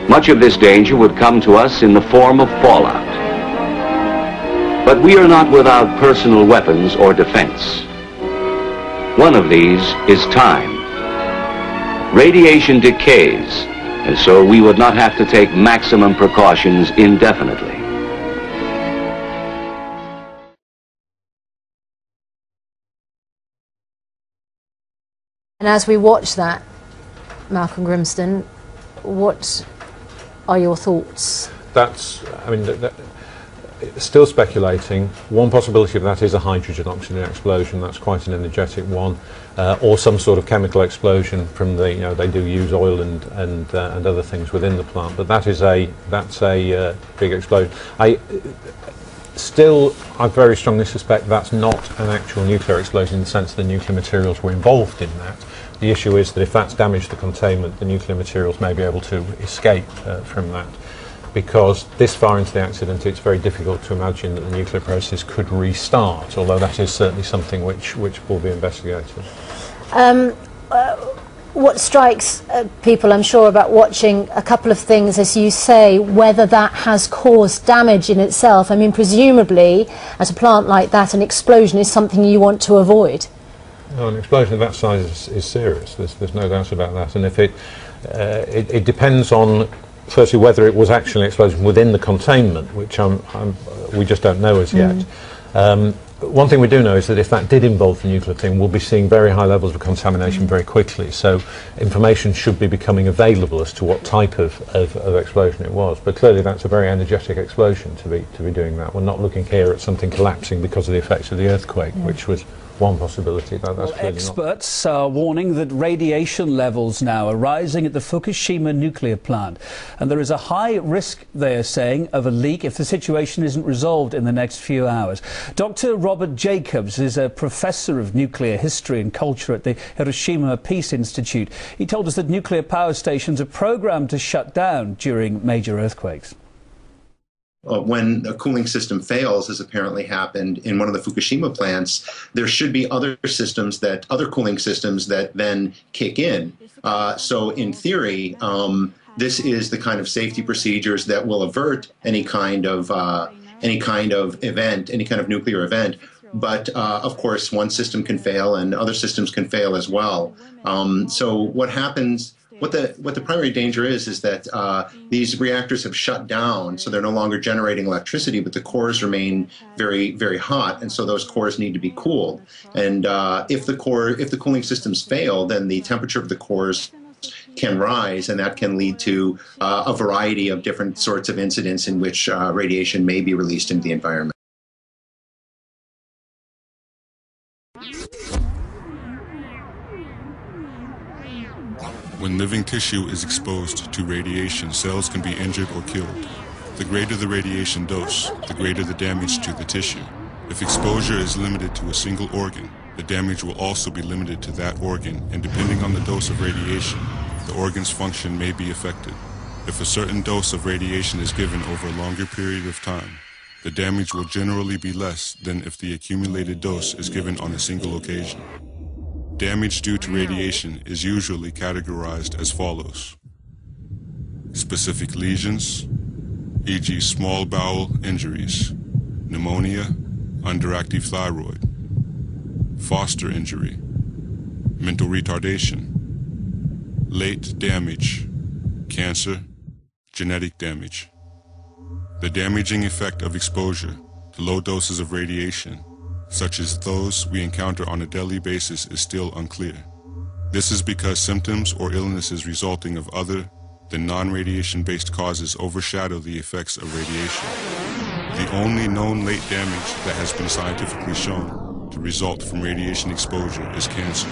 Much of this danger would come to us in the form of fallout. But we are not without personal weapons or defense. One of these is time. Radiation decays, and so we would not have to take maximum precautions indefinitely. And as we watch that, Malcolm Grimston, what are your thoughts? Still speculating. One possibility of that is a hydrogen-oxygen explosion. That's quite an energetic one, or some sort of chemical explosion from the. They do use oil and other things within the plant, but that's a big explosion. I very strongly suspect that's not an actual nuclear explosion in the sense the nuclear materials were involved in that. The issue is that if that's damaged the containment, the nuclear materials may be able to escape from that. Because this far into the accident, it's very difficult to imagine that the nuclear process could restart, although that is certainly something which will be investigated. What strikes people, I'm sure, about watching a couple of things, as you say, whether that has caused damage in itself. I mean, presumably, at a plant like that, an explosion is something you want to avoid. No, an explosion of that size is serious. There's no doubt about that. And if it depends on, firstly, whether it was actually an explosion within the containment, which we just don't know as yet. One thing we do know is that if that did involve the nuclear thing, we'll be seeing very high levels of contamination very quickly. So information should be becoming available as to what type of explosion it was. But clearly that's a very energetic explosion to be doing that. We're not looking here at something collapsing because of the effects of the earthquake, which was one possibility. That's experts are warning that radiation levels now are rising at the Fukushima nuclear plant, and there is a high risk, they are saying, of a leak if the situation isn't resolved in the next few hours. Dr. Robert Jacobs is a professor of nuclear history and culture at the Hiroshima Peace Institute. He told us that nuclear power stations are programmed to shut down during major earthquakes. When a cooling system fails, as apparently happened in one of the Fukushima plants, there should be other cooling systems that then kick in. So in theory, this is the kind of safety procedures that will avert any kind of event, any kind of nuclear event. But of course, one system can fail and other systems can fail as well. So what happens? What the primary danger is that these reactors have shut down, so they're no longer generating electricity, but the cores remain very, very hot, and so those cores need to be cooled. And if the cooling systems fail, then the temperature of the cores can rise, and that can lead to a variety of different sorts of incidents in which radiation may be released into the environment. When living tissue is exposed to radiation, cells can be injured or killed. The greater the radiation dose, the greater the damage to the tissue. If exposure is limited to a single organ, the damage will also be limited to that organ, and depending on the dose of radiation, the organ's function may be affected. If a certain dose of radiation is given over a longer period of time, the damage will generally be less than if the accumulated dose is given on a single occasion. Damage due to radiation is usually categorized as follows: specific lesions, e.g. small bowel injuries, pneumonia, underactive thyroid, foster injury, mental retardation, late damage, cancer, genetic damage. The damaging effect of exposure to low doses of radiation, such as those we encounter on a daily basis, is still unclear. This is because symptoms or illnesses resulting of other than non-radiation-based causes overshadow the effects of radiation. The only known late damage that has been scientifically shown to result from radiation exposure is cancer.